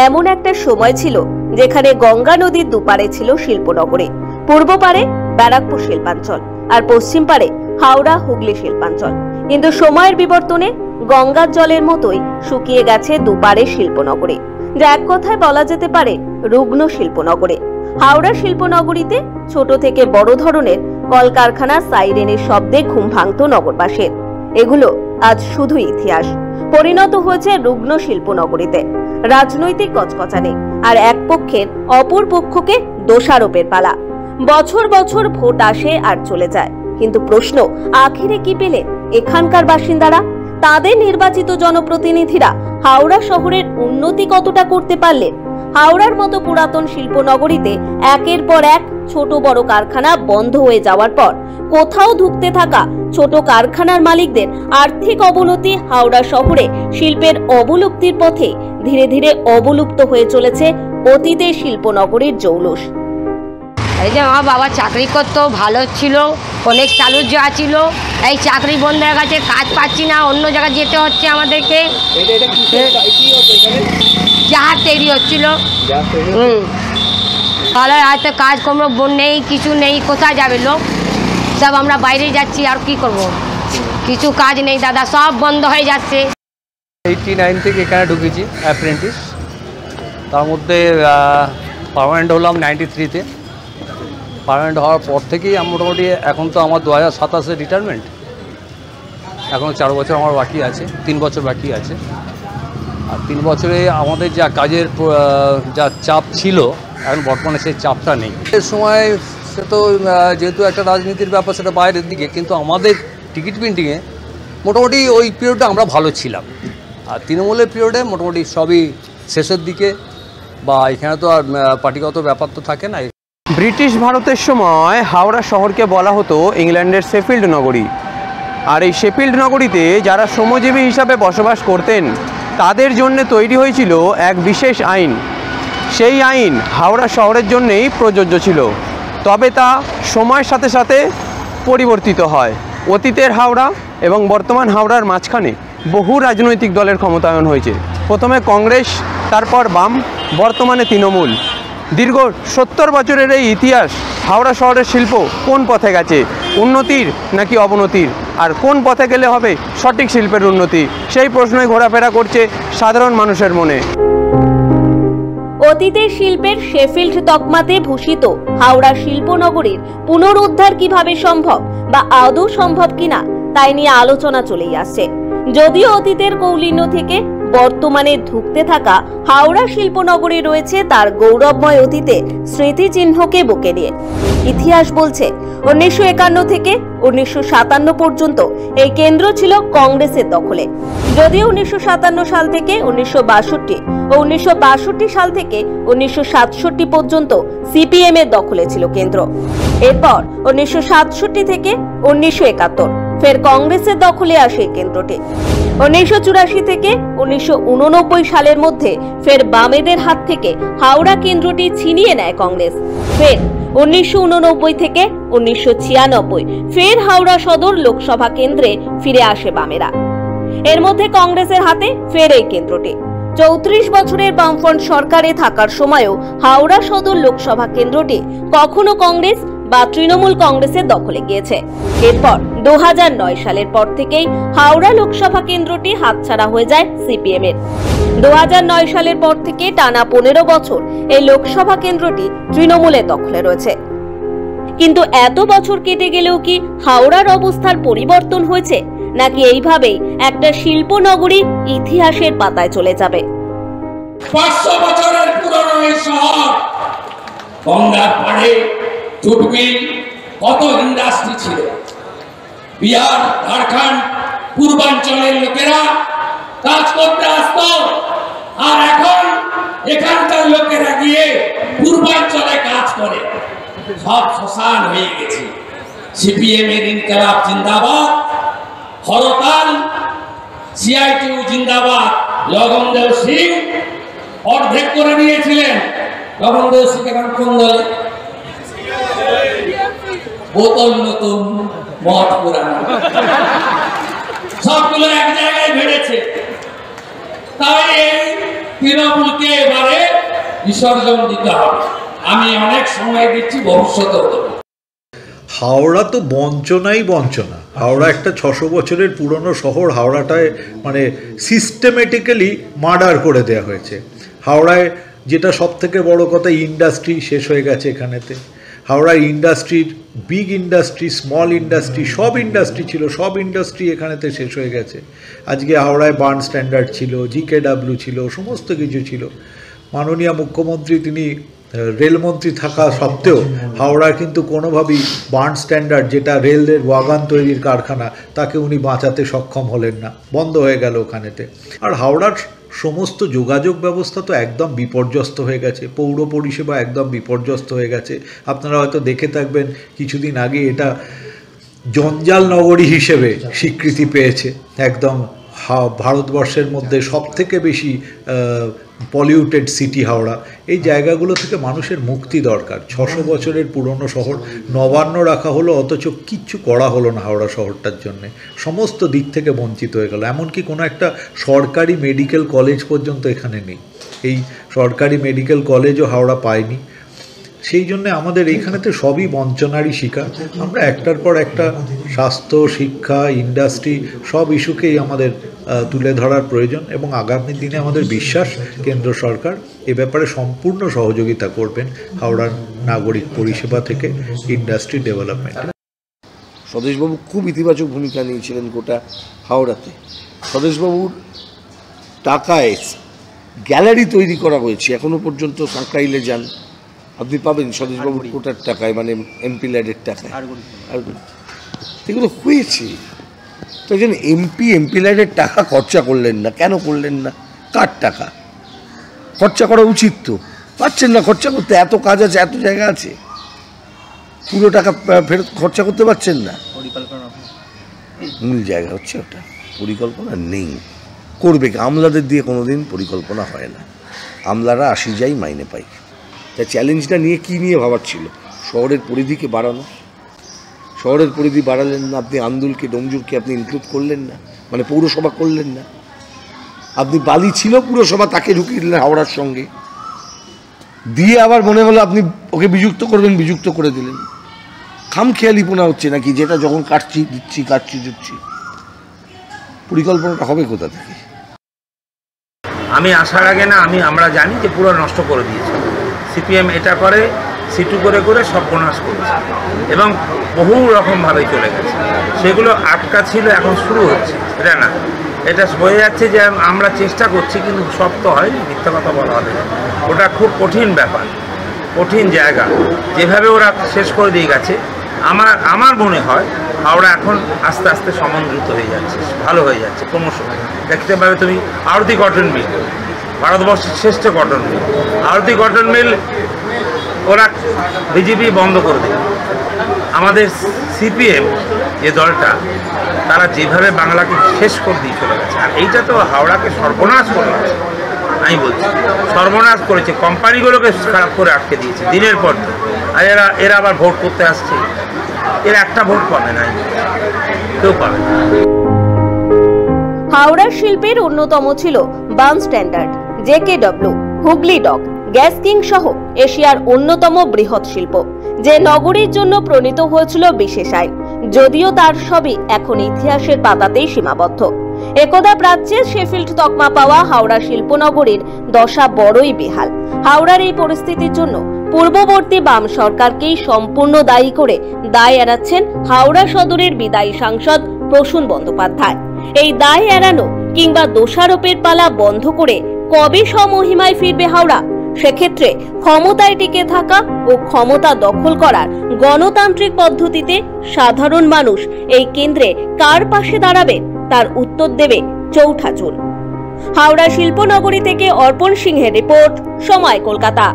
এমন একটা সময় ছিল যেখানে গঙ্গা নদীর দুপারে ছিল শিল্পনগরী। পূর্ব পারে ব্যারাকপুর শিল্পাঞ্চল আর পশ্চিম পারে হাওড়া হুগলি শিল্পাঞ্চল। কিন্তু সময়ের বিবর্তনে গঙ্গার জলের মতোই শুকিয়ে গেছে দুপারে শিল্পনগরী, যা এক কথায় বলা যেতে পারে রুগ্ন শিল্পনগরী। হাওড়া শিল্পনগরীতে ছোট থেকে বড় ধরনের কলকারখানা সাইরেনের শব্দে ঘুম ভাঙত নগরবাসীর। এগুলো আজ শুধু ইতিহাস, পরিণত হয়েছে রুগ্ন শিল্পনগরীতে। রাজনৈতিক কচকচানি আর এক পক্ষের অপর পক্ষকে দোষারোপের পালা। বছর বছর ভোট আসে আর চলে যায়, কিন্তু প্রশ্ন আখেরে কি পেলেন এখানকার বাসিন্দারা? তাদের নির্বাচিত জনপ্রতিনিধিরা হাওড়া শহরের উন্নতি কতটা করতে পারলেন? হাওড়ার মতো পুরাতন শিল্পনগরীতে একের পর এক ছোট বড় কারখানা বন্ধ হয়ে যাওয়ার পর কোথাও ধুঁকতে থাকা ছোট কারখানার মালিকদের আর্থিক অবনতি হাওড়া শহরে শিল্পের অবলুপ্তির পথে ধীরে ধীরে অবলুপ্ত হয়ে চলেছে অতীতের শিল্পনগরীর জৌলুস। এই যে আমার বাবা চাকরি করতো, ভালো ছিল, অনেক চালুর যা ছিল। এই চাকরি বন্ধ হয়ে গেছে, কাজ পাচ্ছি না, অন্য জায়গায় যেতে হচ্ছে আমাদেরকে। জাহাজ তৈরি হচ্ছিল। তাহলে হয়তো কাজকর্ম নেই, কিছু নেই, কোথায় যাবে লোক? সব আমরা বাইরে যাচ্ছি, আর কি করব? কিছু কাজ নেই দাদা, সব বন্ধ হয়ে যাচ্ছে। 89 থেকে এখানে ঢুকেছি অ্যাপ্রেন্টিস, তার মধ্যে পার্মানেন্ট হলাম 93-তে। পার্মানেন্ট হওয়ার পর থেকেই মোটামুটি এখন তো আমার 2027-এ রিটায়ারমেন্ট, এখনও 4 বছর আমার বাকি আছে, 3 বছর বাকি আছে। আর 3 বছরে আমাদের যা কাজের যা চাপ ছিল, এখন বর্তমানে সেই চাপটা নেই। এর সময় সে তো যেহেতু একটা রাজনীতির ব্যাপার, সেটা বাইরের দিকে, কিন্তু আমাদের টিকিট প্রিন্টিংয়ে মোটামুটি ওই পিরিয়ডটা আমরা ভালো ছিলাম। আর তৃণমূলের পিরিয়ডে মোটামুটি সবই শেষের দিকে, বা এখানে তো আর পার্টিগত ব্যাপার তো থাকে না। ব্রিটিশ ভারতের সময় হাওড়া শহরকে বলা হতো ইংল্যান্ডের শেফিল্ড নগরী। আর এই শেফিল্ড নগরীতে যারা শ্রমজীবী হিসাবে বসবাস করতেন তাদের জন্য তৈরি হয়েছিল এক বিশেষ আইন। সেই আইন হাওড়া শহরের জন্যেই প্রযোজ্য ছিল, তবে তা সময়ের সাথে সাথে পরিবর্তিত হয়। অতীতের হাওড়া এবং বর্তমান হাওড়ার মাঝখানে বহু রাজনৈতিক দলের ক্ষমতায়ন হয়েছে। প্রথমে কংগ্রেস, তারপর বাম, বর্তমানে তৃণমূল। দীর্ঘ 70 বছরের এই ইতিহাস হাওড়া শহরের শিল্প কোন পথে গেছে, উন্নতির নাকি অবনতির? আর কোন পথে গেলে হবে সঠিক শিল্পের উন্নতি, সেই প্রশ্নই ঘোরাফেরা করছে সাধারণ মানুষের মনে। অতীতের শিল্পের শেফিল্ড তকমাতে ভূষিত হাওড়া শিল্পনগরীর পুনরুদ্ধার কিভাবে সম্ভব বা আদৌ সম্ভব কিনা তাই নিয়ে আলোচনা চলেই আসছে। যদিও অতীতের কৌলিন্য থেকে বর্তমানে ধুঁকতে থাকা হাওড়া শিল্পনগরী রয়েছে তার গৌরবময় অতীতে স্মৃতিচিহ্নকে বুকে নিয়ে। ইতিহাস বলছে 1951 থেকে 1957 পর্যন্ত এই কেন্দ্র ছিল কংগ্রেসের দখলে। যদিও 1957 সাল থেকে 1962 ও 1962 সাল থেকে 1967 পর্যন্ত সিপিএম এর দখলে ছিল কেন্দ্র। এরপর 1967 থেকে 1971 ফের কংগ্রেসের দখলে আসে কেন্দ্রটি। 1984 থেকে 1989 সালের মধ্যে ফের বামেদের হাত থেকে হাওড়া কেন্দ্রটি ছিনিয়ে নেয় কংগ্রেস। ফের 1989 থেকে 1996 ফের হাওড়া সদর লোকসভা কেন্দ্রে ফিরে আসে বামেরা। এর মধ্যে কংগ্রেসের হাতে ফের এই কেন্দ্রটি। 34 বছরের বামফ্রন্ট সরকারে থাকার সময়ও হাওড়া সদর লোকসভা কেন্দ্রটি কখনো কংগ্রেস বা তৃণমূল কংগ্রেসের দখলে গিয়েছে। এরপর 2009 সালের পর থেকেই হাওড়া লোকসভা কেন্দ্রটি হাতছাড়া হয়ে যায় সিপিএম এর। 2009 সালের পর থেকে টানা 15 বছর এই লোকসভা কেন্দ্রটি তৃণমূলের দখলে রয়েছে। কিন্তু এত বছর কেটে গেলেও কি হাওড়ার অবস্থার পরিবর্তন হয়েছে, নাকি এইভাবেই একটা শিল্পনগরী ইতিহাসের পাতায় চলে যাবে? 500 বছরের পুরনো এই শহর, গঙ্গার পাড়ে জুটমিল, কত ইন্ডাস্ট্রি ছিল। বিহার, ঝাড়খণ্ড, পূর্বাঞ্চলের লোকেরা কাজ করতে আসতো, আর এখন এখানকার লোকেরা গিয়ে পূর্বাঞ্চলে কাজ করে। সব শ্মশান হয়ে গেছে। সিপিএম এর ইনকিলাব জিন্দাবাদ, হরতাল, সিআইটিউ জিন্দাবাদ। লগনদেও সিং অর্ধেক করে নিয়েছিলেন। লগনদেও সিং এখন কোন দলে? বোতল নতুন, মদ পুরানো, সবগুলো এক জায়গায় ভিড়েছে। তাই এই তৃণমূলকে এবারে বিসর্জন দিতে হবে। আমি অনেক সময় দিচ্ছি, ভবিষ্যতেও দেবো। হাওড়া তো বঞ্চনাই বঞ্চনা। হাওড়া একটা 600 বছরের পুরনো শহর। হাওড়াটায় মানে সিস্টেমেটিক্যালি মার্ডার করে দেওয়া হয়েছে। হাওড়ায় যেটা সব থেকে বড় কথা, ইন্ডাস্ট্রি শেষ হয়ে গেছে এখানেতে। হাওড়ার ইন্ডাস্ট্রির, বিগ ইন্ডাস্ট্রি, স্মল ইন্ডাস্ট্রি, সব ইন্ডাস্ট্রি ছিল, সব ইন্ডাস্ট্রি এখানেতে শেষ হয়ে গেছে। আজকে হাওড়ায় বার্ন স্ট্যান্ডার্ড ছিল, জিকেডাব্লিউ ছিল, সমস্ত কিছু ছিল। মাননীয় মুখ্যমন্ত্রী তিনি রেলমন্ত্রী থাকা সত্ত্বেও হাওড়ার কিন্তু কোনোভাবেই বার্ন স্ট্যান্ডার্ড, যেটা রেলের ওয়াগান তৈরির কারখানা, তাকে উনি বাঁচাতে সক্ষম হলেন না, বন্ধ হয়ে গেল ওখানেতে। আর হাওড়ার সমস্ত যোগাযোগ ব্যবস্থা তো একদম বিপর্যস্ত হয়ে গেছে, পৌর পরিষেবা একদম বিপর্যস্ত হয়ে গেছে। আপনারা হয়তো দেখে থাকবেন কিছুদিন আগে এটা জঞ্জাল নগরী হিসেবে স্বীকৃতি পেয়েছে। একদম ভারতবর্ষের মধ্যে সবথেকে বেশি পলিউটেড সিটি হাওড়া। এই জায়গাগুলো থেকে মানুষের মুক্তি দরকার। 600 বছরের পুরনো শহর নবান্ন রাখা হলো, অথচ কিচ্ছু করা হলো না হাওড়া শহরটার জন্যে। সমস্ত দিক থেকে বঞ্চিত হয়ে গেল। এমনকি কোনো একটা সরকারি মেডিকেল কলেজ পর্যন্ত এখানে নেই। এই সরকারি মেডিকেল কলেজও হাওড়া পায়নি। সেই জন্য আমাদের এইখানেতে সবই বঞ্চনারই শিকার। আমরা একটার পর একটা স্বাস্থ্য, শিক্ষা, ইন্ডাস্ট্রি সব ইস্যুকেই আমাদের তুলে ধরার প্রয়োজন, এবং আগামী দিনে আমাদের বিশ্বাস কেন্দ্র সরকার এ ব্যাপারে সম্পূর্ণ সহযোগিতা করবেন হাওড়ার নাগরিক পরিষেবা থেকে ইন্ডাস্ট্রি ডেভেলপমেন্ট। স্বদেশবাবু খুব ইতিবাচক ভূমিকা নিয়েছিলেন গোটা হাওড়াতে। স্বদেশবাবুর টাকায় গ্যালারি তৈরি করা হয়েছে। এখনও পর্যন্ত সাঁকরাইলে যান, আপনি পাবেন স্বদেশবাবুর কোটার টাকায়, মানে এমপি ল্যাডের টাকায়। এগুলো হয়েছে। তো একজন এমপি ল্যাডের টাকা খরচা করলেন না, কেন করলেন না? কার টাকা? খরচা করা উচিত তো, পাচ্ছেন না খরচা করতে। এত কাজ আছে, এত জায়গা আছে, পুরো টাকা ফেরত খরচা করতে পারছেন না। মূল জায়গা হচ্ছে ওটা, পরিকল্পনা নেই। করবে কি? আমলাদের দিয়ে কোনোদিন পরিকল্পনা হয় না। আমলারা আসি যাই মাইনে পাই। তা চ্যালেঞ্জটা নিয়ে কী নিয়ে ভাবার ছিল? শহরের পরিধিকে বাড়ানো। শহরের পরিধি বাড়ালেন না আপনি। আন্দুলকে, ডোমজুরকে আপনি ইনক্লুড করলেন না, মানে পৌরসভা করলেন না। আপনি বালি ছিল পুরসভা, তাকে ঢুকিয়ে দিলেন হাওড়ার সঙ্গে, দিয়ে আবার মনে হলো আপনি ওকে বিযুক্ত করবেন, বিযুক্ত করে দিলেন। খামখেয়ালিপনা হচ্ছে নাকি? যেটা যখন কাটছি দিচ্ছি, পরিকল্পনাটা হবে কোথা থেকে? আমি আসার আগে না আমরা জানি যে পুরো নষ্ট করে দিয়েছে সিপিএম। এটা করে সিটু করে করে সর্বনাশ করেছে, এবং বহু রকমভাবে চলে গেছে। সেগুলো আটকা ছিল, এখন শুরু হচ্ছে। এটা না, এটা হয়ে যাচ্ছে যে আমরা চেষ্টা করছি, কিন্তু সব তো হয়নি, মিথ্যা কথা বলা হবে। ওটা খুব কঠিন ব্যাপার, কঠিন জায়গা। যেভাবে ওরা শেষ করে দিয়ে গেছে, আমার মনে হয় হাওড়া এখন আস্তে আস্তে সমন্বিত হয়ে যাচ্ছে, ভালো হয়ে যাচ্ছে ক্রমশ। দেখতে পাবে তুমি আরতি কটন মিল, ভারতবর্ষের শ্রেষ্ঠ কটন মিল। আরতি কটন মিল ওরা বিজেপি বন্ধ করে দেবে। আমাদের সিপিএম যে দলটা, তারা যেভাবে বাংলাকে শেষ করে দিয়ে চলে গেছে, আর এইটা তো হাওড়াকে সর্বনাশ করে গেছে। আমি বলছি সর্বনাশ করেছে, কোম্পানিগুলোকে খারাপ করে আটকে দিয়েছে দিনের পর দিন। আর এরা আবার ভোট করতে আসছে, এর একটা ভোট পাবে না, কেউ পাবে না। হাওড়ার শিল্পের অন্যতম ছিল Burn Standard, GKW, Hooghly dock, গ্যাস কিং সহ এশিয়ার অন্যতম বৃহৎ শিল্প, যে নগরীর জন্য প্রণীত হয়েছিল বিশেষ আইন। যদিও তার সবই এখন ইতিহাসের পাতাতেই সীমাবদ্ধ। একদা প্রাচ্যের শেফিল্ড তকমা পাওয়া হাওড়া শিল্পনগরীর দশা বড়ই বেহাল। হাওড়ার এই পরিস্থিতির জন্য পূর্ববর্তী বাম সরকারকেই সম্পূর্ণ দায়ী করে দায় এড়াচ্ছেন হাওড়া সদরের বিদায়ী সাংসদ প্রসূন বন্দ্যোপাধ্যায়। এই দায় এড়ানো কিংবা দোষারোপের পালা বন্ধ করে কবে স্বমহিমায় ফিরবে হাওড়া? সেক্ষেত্রে ক্ষমতায় টিকে থাকা ও ক্ষমতা দখল করার গণতান্ত্রিক পদ্ধতিতে সাধারণ মানুষ এই কেন্দ্রে কার পাশে দাঁড়াবে, তার উত্তর দেবে 4ঠা জুন। হাওড়া শিল্পনগরী থেকে অর্পণ সিংহের রিপোর্ট, সময় কলকাতা।